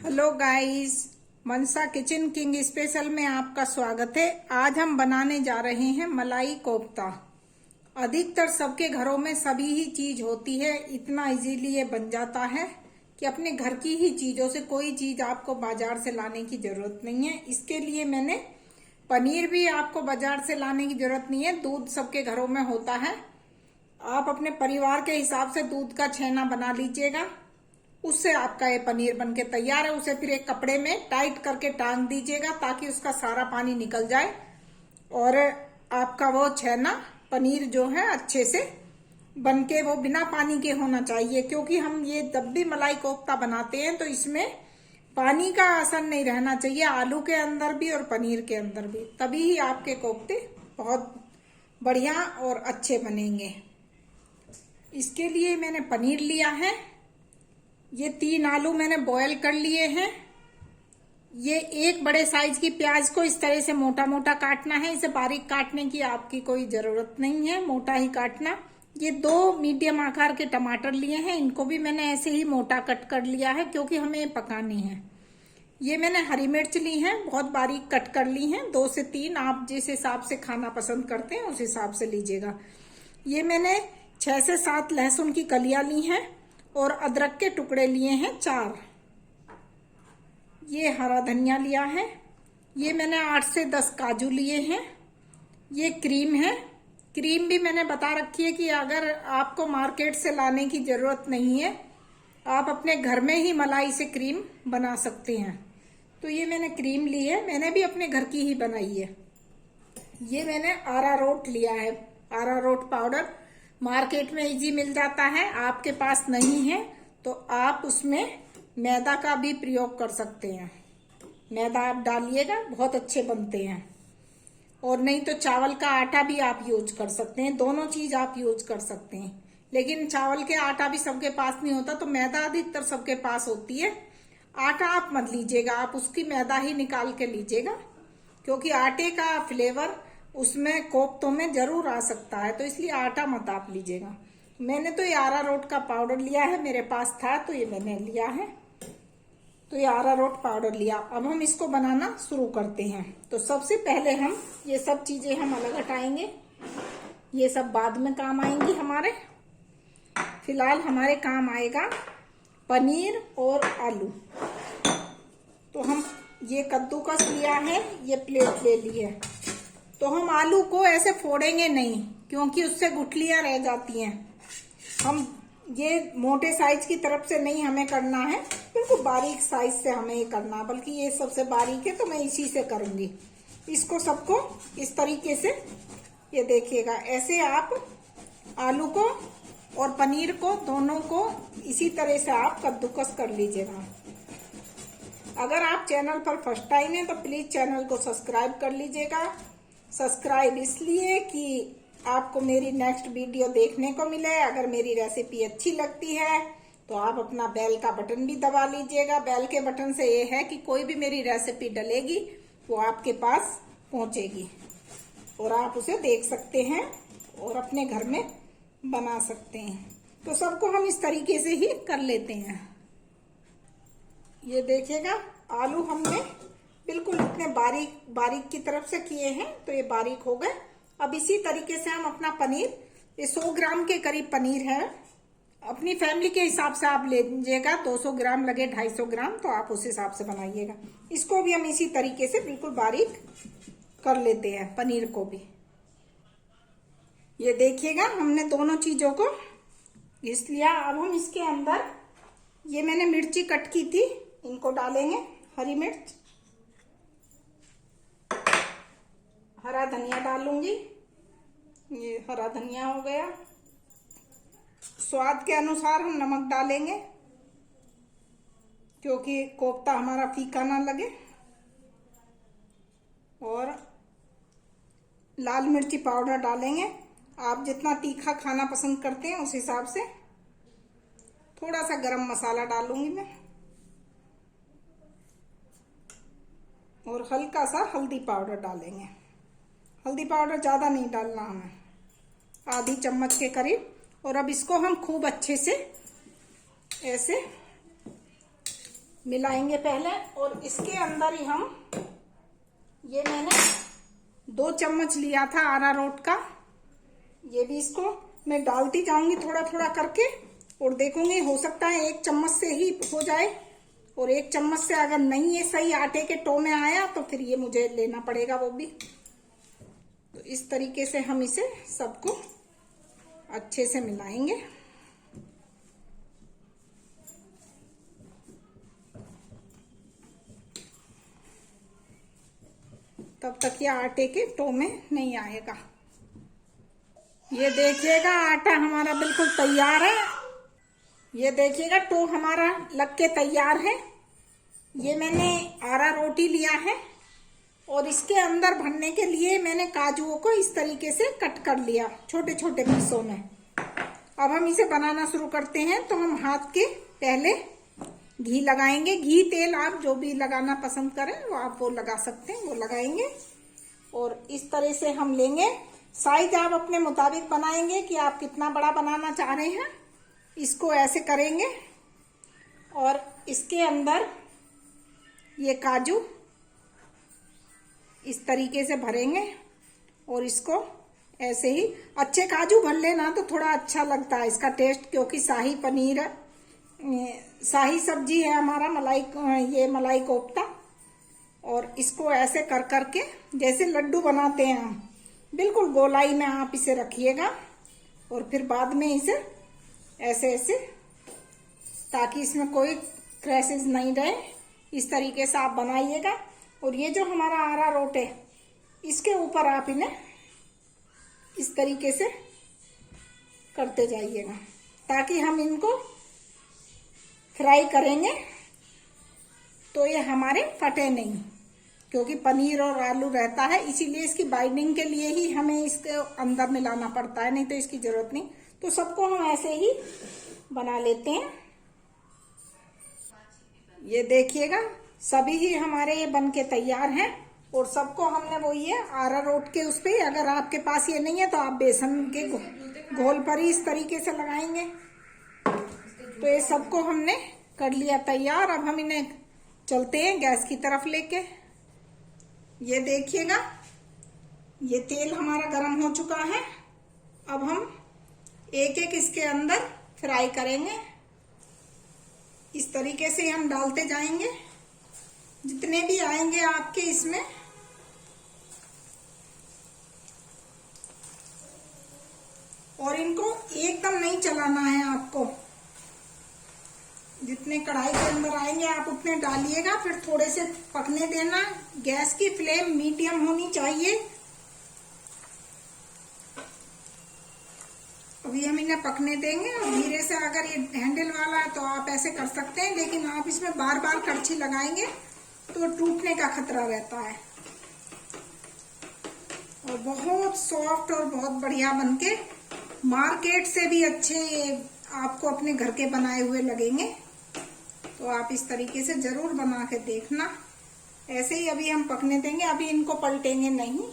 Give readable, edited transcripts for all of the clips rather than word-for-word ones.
Hello guys, मनसा kitchen king special में आपका स्वागत है। आज हम बनाने जा रहे हैं मलाई कोफ्ता। अधिकतर सबके घरों में सभी ही चीज होती है, इतना इजीली ये बन जाता है कि अपने घर की ही चीजों से कोई चीज आपको बाजार से लाने की जरूरत नहीं है। इसके लिए मैंने पनीर भी आपको बाजार से लाने की जरूरत नहीं है, दूध सबके घरों में होता है। आप अपने परिवार के हिसाब से दूध का छेना बना लीजिएगा, उससे आपका ये पनीर बनके तैयार है। उसे फिर एक कपड़े में टाइट करके टांग दीजिएगा ताकि उसका सारा पानी निकल जाए और आपका वो छेना पनीर जो है अच्छे से बनके वो बिना पानी के होना चाहिए, क्योंकि हम ये जब भी मलाई कोफ्ता बनाते हैं तो इसमें पानी का असर नहीं रहना चाहिए, आलू के अंदर भी और पनीर के अंदर भी, तभी ही आपके कोफ्ते बहुत बढ़िया और अच्छे बनेंगे। इसके लिए मैंने पनीर लिया है, ये 3 आलू मैंने बॉयल कर लिए हैं। ये एक बड़े साइज की प्याज को इस तरह से मोटा मोटा काटना है, इसे बारीक काटने की आपकी कोई जरूरत नहीं है, मोटा ही काटना। ये 2 मीडियम आकार के टमाटर लिए हैं, इनको भी मैंने ऐसे ही मोटा कट कर लिया है क्योंकि हमें पकानी है। ये मैंने हरी मिर्च ली है, बहुत बारीक कट कर ली है, 2 से 3, आप जिस हिसाब से खाना पसंद करते हैं उस हिसाब से लीजिएगा। ये मैंने 6 से 7 लहसुन की कलियां ली हैं और अदरक के टुकड़े लिए हैं 4। ये हरा धनिया लिया है। ये मैंने 8 से 10 काजू लिए हैं। ये क्रीम है, क्रीम भी मैंने बता रखी है कि अगर आपको मार्केट से लाने की जरूरत नहीं है, आप अपने घर में ही मलाई से क्रीम बना सकते हैं। तो ये मैंने क्रीम ली है, मैंने भी अपने घर की ही बनाई है। ये मैंने अरारोट लिया है, अरारोट पाउडर मार्केट में इजी मिल जाता है, आपके पास नहीं है तो आप उसमें मैदा का भी प्रयोग कर सकते हैं। मैदा आप डालिएगा, बहुत अच्छे बनते हैं। और नहीं तो चावल का आटा भी आप यूज कर सकते हैं, दोनों चीज आप यूज कर सकते हैं। लेकिन चावल के आटा भी सबके पास नहीं होता, तो मैदा अधिकतर सबके पास होती है। आटा आप मत लीजिएगा, आप उसकी मैदा ही निकाल के लीजिएगा, क्योंकि आटे का फ्लेवर उसमें कोफ्तों में जरूर आ सकता है, तो इसलिए आटा मत आप लीजिएगा। मैंने तो ये अरारोट का पाउडर लिया है, मेरे पास था तो ये मैंने लिया है। तो ये अरारोट पाउडर लिया। अब हम इसको बनाना शुरू करते हैं। तो सबसे पहले हम ये सब चीजें हम अलग हटाएंगे, ये सब बाद में काम आएंगी हमारे। फिलहाल हमारे काम आएगा पनीर और आलू। तो हम ये कद्दूकस लिया है, ये प्लेट ले ली है। तो हम आलू को ऐसे फोड़ेंगे नहीं, क्योंकि उससे गुठलियां रह जाती हैं। हम ये मोटे साइज की तरफ से नहीं हमें करना है, बिल्कुल बारीक साइज से हमें ये करना है, बल्कि ये सबसे बारीक है तो मैं इसी से करूंगी। इसको सबको इस तरीके से, ये देखिएगा, ऐसे आप आलू को और पनीर को दोनों को इसी तरह से आप कद्दूकस कर लीजिएगा। अगर आप चैनल पर फर्स्ट टाइम है तो प्लीज चैनल को सब्सक्राइब कर लीजिएगा। सब्सक्राइब इसलिए कि आपको मेरी नेक्स्ट वीडियो देखने को मिले। अगर मेरी रेसिपी अच्छी लगती है तो आप अपना बेल का बटन भी दबा लीजिएगा। बेल के बटन से ये है कि कोई भी मेरी रेसिपी डलेगी वो आपके पास पहुंचेगी और आप उसे देख सकते हैं और अपने घर में बना सकते हैं। तो सबको हम इस तरीके से ही कर लेते हैं। ये देखिएगा, आलू हमने बिल्कुल इतने बारीक बारीक की तरफ से किए हैं, तो ये बारीक हो गए। अब इसी तरीके से हम अपना पनीर, ये 100 ग्राम के करीब पनीर है, अपनी फैमिली के हिसाब से आप ले लीजिएगा। 200 ग्राम लगे 250 ग्राम, तो आप उस हिसाब से बनाइएगा। इसको भी हम इसी तरीके से बिल्कुल बारीक कर लेते हैं, पनीर को भी। ये देखिएगा, हमने दोनों चीजों को घिस लिया। अब हम इसके अंदर, ये मैंने मिर्ची कट की थी, इनको डालेंगे। हरी मिर्च, हरा धनिया डालूंगी, ये हरा धनिया हो गया। स्वाद के अनुसार हम नमक डालेंगे, क्योंकि कोफ्ता हमारा फीका ना लगे। और लाल मिर्ची पाउडर डालेंगे, आप जितना तीखा खाना पसंद करते हैं उस हिसाब से। थोड़ा सा गरम मसाला डालूंगी मैं, और हल्का सा हल्दी पाउडर डालेंगे। हल्दी पाउडर ज्यादा नहीं डालना हमें, आधी चम्मच के करीब। और अब इसको हम खूब अच्छे से ऐसे मिलाएंगे पहले, और इसके अंदर ही हम, ये मैंने 2 चम्मच लिया था अरारोट का, ये भी इसको मैं डालती जाऊंगी थोड़ा थोड़ा करके, और देखूंगी हो सकता है 1 चम्मच से ही हो जाए, और 1 चम्मच से अगर नहीं ये सही आटे के टो में आया तो फिर ये मुझे लेना पड़ेगा वो भी। तो इस तरीके से हम इसे सबको अच्छे से मिलाएंगे। तब तक ये आटे के टो में नहीं आएगा। ये देखिएगा आटा हमारा बिल्कुल तैयार है। ये देखिएगा टो हमारा लग के तैयार है। ये मैंने अरारोट लिया है, और इसके अंदर भरने के लिए मैंने काजुओं को इस तरीके से कट कर लिया छोटे छोटे पीसों में। अब हम इसे बनाना शुरू करते हैं। तो हम हाथ के पहले घी लगाएंगे, घी तेल आप जो भी लगाना पसंद करें वो आप वो लगा सकते हैं, वो लगाएंगे। और इस तरह से हम लेंगे, साइज आप अपने मुताबिक बनाएंगे कि आप कितना बड़ा बनाना चाह रहे हैं। इसको ऐसे करेंगे और इसके अंदर ये काजू इस तरीके से भरेंगे, और इसको ऐसे ही अच्छे काजू भर लेना तो थोड़ा अच्छा लगता है इसका टेस्ट, क्योंकि शाही पनीर है, शाही सब्जी है हमारा, ये मलाई कोफ्ता। और इसको ऐसे कर करके जैसे लड्डू बनाते हैं हम, बिल्कुल गोलाई में आप इसे रखिएगा, और फिर बाद में इसे ऐसे ऐसे, ताकि इसमें कोई क्रैसेस नहीं रहे, इस तरीके से आप बनाइएगा। और ये जो हमारा अरारोट है इसके ऊपर आप इन्हें इस तरीके से करते जाइएगा, ताकि हम इनको फ्राई करेंगे तो ये हमारे फटे नहीं, क्योंकि पनीर और आलू रहता है, इसीलिए इसकी बाइंडिंग के लिए ही हमें इसके अंदर मिलाना पड़ता है, नहीं तो इसकी जरूरत नहीं। तो सबको हम ऐसे ही बना लेते हैं। ये देखिएगा सभी ही हमारे ये बन के तैयार हैं, और सबको हमने वो ये अरारोट के उस पे, अगर आपके पास ये नहीं है तो आप बेसन के घोल पर ही इस तरीके से लगाएंगे। तो ये सबको हमने कर लिया तैयार। अब हम इन्हें चलते हैं गैस की तरफ लेके। ये देखिएगा ये तेल हमारा गर्म हो चुका है। अब हम एक एक इसके अंदर फ्राई करेंगे, इस तरीके से हम डालते जाएंगे जितने भी आएंगे आपके इसमें। और इनको एकदम नहीं चलाना है आपको, जितने कढ़ाई के अंदर आएंगे आप उतने डालिएगा, फिर थोड़े से पकने देना। गैस की फ्लेम मीडियम होनी चाहिए। अभी हम इन्हें पकने देंगे, और धीरे से, अगर ये हैंडल वाला है तो आप ऐसे कर सकते हैं, लेकिन आप इसमें बार बार कड़छी लगाएंगे तो टूटने का खतरा रहता है। और बहुत सॉफ्ट और बहुत बढ़िया बनके, मार्केट से भी अच्छे आपको अपने घर के बनाए हुए लगेंगे। तो आप इस तरीके से जरूर बना के देखना। ऐसे ही अभी हम पकने देंगे, अभी इनको पलटेंगे नहीं।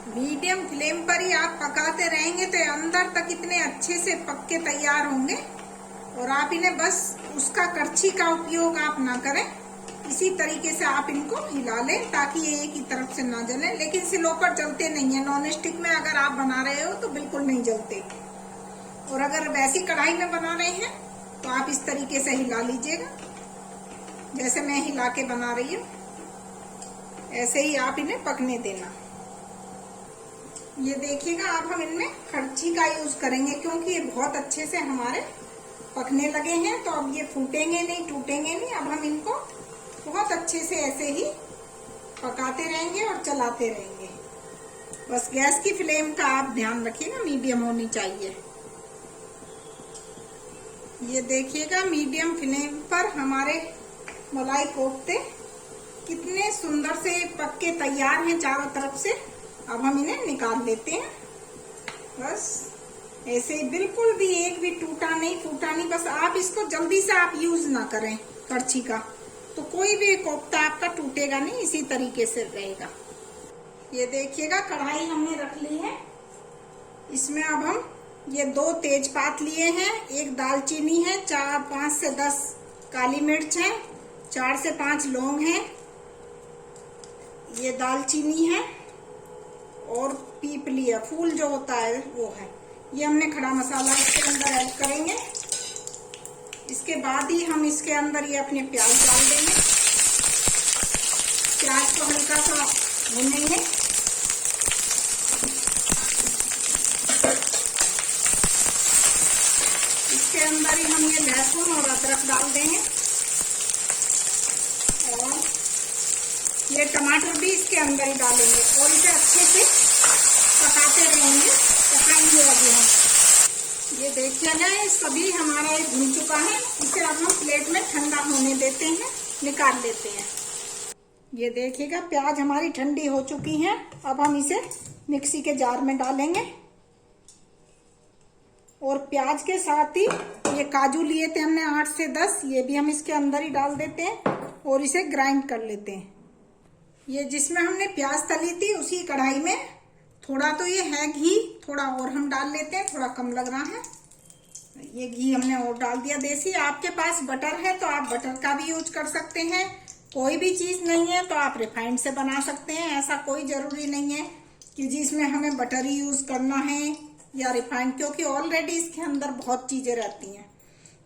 मीडियम फ्लेम पर ही आप पकाते रहेंगे तो अंदर तक इतने अच्छे से पक के तैयार होंगे। और आप इन्हें बस उसका करछी का उपयोग आप ना करें, इसी तरीके से आप इनको हिला लें ताकि ये एक ही तरफ से ना जले। लेकिन स्लो पर जलते नहीं है, नॉन स्टिक में अगर आप बना रहे हो तो बिल्कुल नहीं जलते। और अगर वैसी कढ़ाई में बना रहे हैं तो आप इस तरीके से हिला लीजिएगा, जैसे मैं हिला के बना रही हूँ, ऐसे ही आप इन्हें पकने देना। ये देखिएगा अब हम इनमें करछी का यूज करेंगे, क्योंकि ये बहुत अच्छे से हमारे पकने लगे हैं। तो अब ये फूटेंगे नहीं, टूटेंगे नहीं। अब हम इनको बहुत अच्छे से ऐसे ही पकाते रहेंगे और चलाते रहेंगे। बस गैस की फ्लेम का आप ध्यान रखिएगा, मीडियम होनी चाहिए। ये देखिएगा मीडियम फ्लेम पर हमारे मलाई कोफ्ते कितने सुंदर से पक के तैयार हैं चारों तरफ से। अब हम इन्हें निकाल लेते हैं। बस ऐसे ही, बिल्कुल भी एक भी टूटा नहीं, फूटा नहीं। बस आप इसको जल्दी से आप यूज ना करें करछी का, तो कोई भी कोफ्ता आपका टूटेगा नहीं, इसी तरीके से रहेगा। ये देखिएगा कढ़ाई हमने रख ली है, इसमें अब हम ये 2 तेजपात लिए हैं, 1 दालचीनी है, 4, 5 से 10 काली मिर्च है, 4 से 5 लौंग हैं, ये दालचीनी है और पीपली है, फूल जो होता है वो है। ये हमने खड़ा मसाला इसके अंदर ऐड करेंगे। इसके बाद ही हम इसके अंदर ये अपने प्याज डाल देंगे। प्याज को हल्का सा भूनेंगे। इसके अंदर ही हम ये लहसुन और अदरक डाल देंगे और ये टमाटर भी इसके अंदर ही डालेंगे और इसे अच्छे से पकाते रहेंगे, पकाएंगे अभी हम। ये देखिए ना, सभी हमारा ये भून चुका है। इसे अब हम प्लेट में ठंडा होने देते हैं, निकाल लेते हैं। ये देखिएगा प्याज हमारी ठंडी हो चुकी है। अब हम इसे मिक्सी के जार में डालेंगे और प्याज के साथ ही ये काजू लिए थे हमने 8 से 10, ये भी हम इसके अंदर ही डाल देते हैं और इसे ग्राइंड कर लेते हैं। ये जिसमें हमने प्याज तली थी उसी कढ़ाई में थोड़ा तो ये है घी, थोड़ा और हम डाल लेते हैं, थोड़ा कम लग रहा है। ये घी हमने और डाल दिया देसी। आपके पास बटर है तो आप बटर का भी यूज कर सकते हैं। कोई भी चीज नहीं है तो आप रिफाइंड से बना सकते हैं। ऐसा कोई जरूरी नहीं है कि जिसमें हमें बटर ही यूज करना है या रिफाइंड, क्योंकि ऑलरेडी इसके अंदर बहुत चीजें रहती हैं।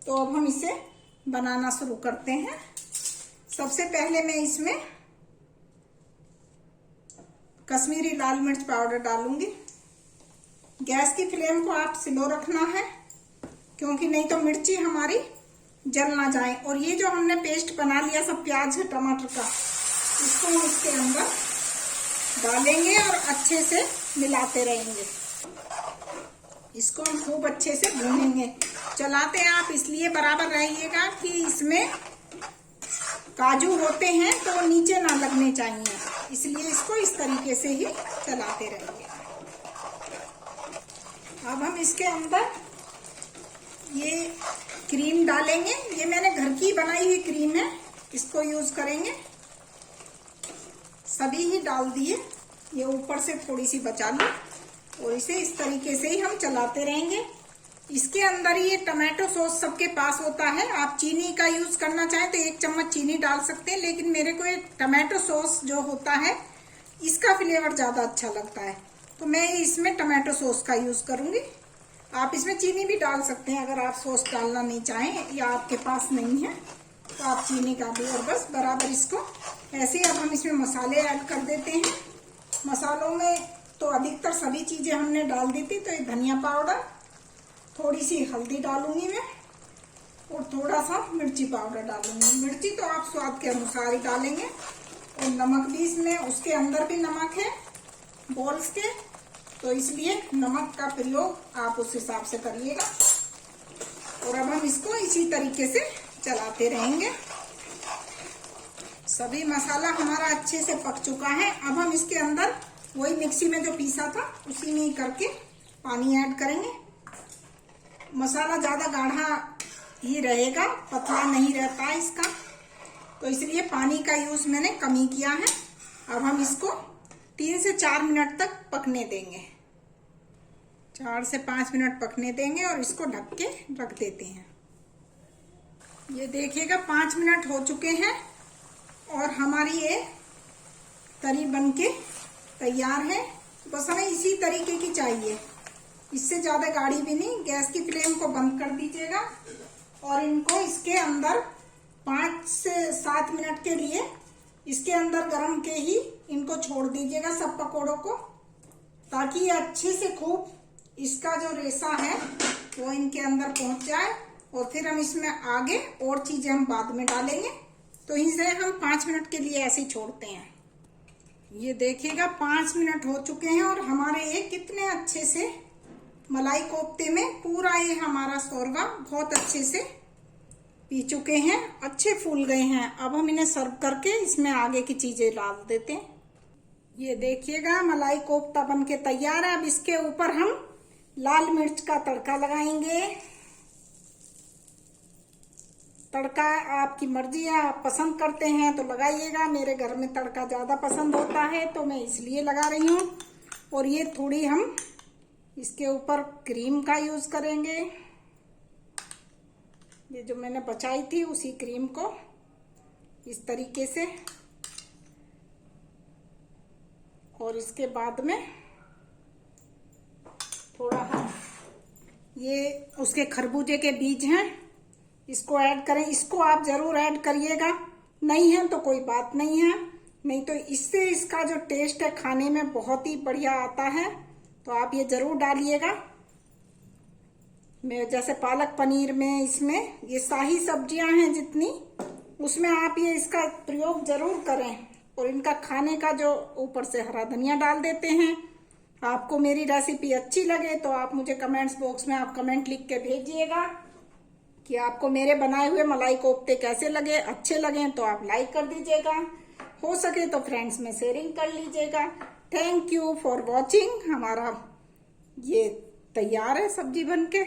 तो अब हम इसे बनाना शुरू करते हैं। सबसे पहले मैं इसमें कश्मीरी लाल मिर्च पाउडर डालूंगी। गैस की फ्लेम को आप स्लो रखना है, क्योंकि नहीं तो मिर्ची हमारी जल ना जाए। और ये जो हमने पेस्ट बना लिया सब प्याज टमाटर का, इसको हम इसके अंदर डालेंगे और अच्छे से मिलाते रहेंगे। इसको हम खूब अच्छे से भूनेंगे। चलाते हैं आप इसलिए बराबर रहिएगा कि इसमें काजू होते हैं तो वो नीचे ना लगने चाहिए, इसलिए इसको इस तरीके से ही चलाते रहेंगे। अब हम इसके अंदर ये क्रीम डालेंगे। ये मैंने घर की बनाई हुई क्रीम है, इसको यूज करेंगे। सभी ही डाल दिए, ये ऊपर से थोड़ी सी बचा ली और इसे इस तरीके से ही हम चलाते रहेंगे। इसके अंदर ये टमाटो सॉस सबके पास होता है। आप चीनी का यूज करना चाहें तो 1 चम्मच चीनी डाल सकते हैं, लेकिन मेरे को ये टमाटो सॉस जो होता है इसका फ्लेवर ज्यादा अच्छा लगता है, तो मैं इसमें टमाटो सॉस का यूज करूंगी। आप इसमें चीनी भी डाल सकते हैं अगर आप सॉस डालना नहीं चाहें या आपके पास नहीं है तो आप चीनी का भी। और बस बराबर इसको ऐसे ही अब हम इसमें मसाले ऐड कर देते हैं। मसालों में तो अधिकतर सभी चीजें हमने डाल दी थी। तो ये धनिया पाउडर, थोड़ी सी हल्दी डालूंगी मैं और थोड़ा सा मिर्ची पाउडर डालूंगी। मिर्ची तो आप स्वाद के अनुसार ही डालेंगे। और नमक भी इसमें, उसके अंदर भी नमक है बॉल्स के, तो इसलिए नमक का प्रयोग आप उस हिसाब से करिएगा। और अब हम इसको इसी तरीके से चलाते रहेंगे। सभी मसाला हमारा अच्छे से पक चुका है। अब हम इसके अंदर वही मिक्सी में जो पीसा था उसी में ही करके पानी ऐड करेंगे। मसाला ज्यादा गाढ़ा ही रहेगा, पतला नहीं रहता है इसका, तो इसलिए पानी का यूज मैंने कम ही किया है। अब हम इसको 3 से 4 मिनट तक पकने देंगे। 4 से 5 मिनट पकने देंगे और इसको ढक के रख देते हैं। ये देखिएगा 5 मिनट हो चुके हैं और हमारी ये तरी बनके तैयार है। बस हमें इसी तरीके की चाहिए, इससे ज्यादा गाढ़ी भी नहीं। गैस की फ्लेम को बंद कर दीजिएगा और इनको इसके अंदर 5 से 7 मिनट के लिए इसके अंदर गरम के ही इनको छोड़ दीजिएगा सब पकौड़ों को, ताकि ये अच्छे से खूब इसका जो रेशा है वो इनके अंदर पहुंच जाए। और फिर हम इसमें आगे और चीजें हम बाद में डालेंगे। तो इसे हम 5 मिनट के लिए ऐसे ही छोड़ते हैं। ये देखिएगा 5 मिनट हो चुके हैं और हमारे ये कितने अच्छे से मलाई कोफ्ते में पूरा ये हमारा शोरबा बहुत अच्छे से पी चुके हैं, अच्छे फूल गए हैं। अब हम इन्हें सर्व करके इसमें आगे की चीजें डाल देते हैं। ये देखिएगा मलाई कोफ्ता बनके तैयार है। अब इसके ऊपर हम लाल मिर्च का तड़का लगाएंगे। तड़का आपकी मर्जी है, आप पसंद करते हैं तो लगाइएगा। मेरे घर में तड़का ज्यादा पसंद होता है तो मैं इसलिए लगा रही हूँ। और ये थोड़ी हम इसके ऊपर क्रीम का यूज करेंगे। ये जो मैंने बचाई थी उसी क्रीम को इस तरीके से, और इसके बाद में थोड़ा ये उसके खरबूजे के बीज हैं, इसको ऐड करें। इसको आप जरूर ऐड करिएगा, नहीं है तो कोई बात नहीं है, नहीं तो इससे इसका जो टेस्ट है खाने में बहुत ही बढ़िया आता है, तो आप ये जरूर डालिएगा। मैं जैसे पालक पनीर में, इसमें ये शाही सब्जियां हैं जितनी, उसमें आप ये इसका प्रयोग जरूर करें। और इनका खाने का जो ऊपर से हरा धनिया डाल देते हैं। आपको मेरी रेसिपी अच्छी लगे तो आप मुझे कमेंट्स बॉक्स में आप कमेंट लिख के भेजिएगा कि आपको मेरे बनाए हुए मलाई कोफ्ते कैसे लगे। अच्छे लगे तो आप लाइक कर दीजिएगा, हो सके तो फ्रेंड्स में शेयरिंग कर लीजिएगा। Thank you for watching. हमारा ये तैयार है सब्जी बनके।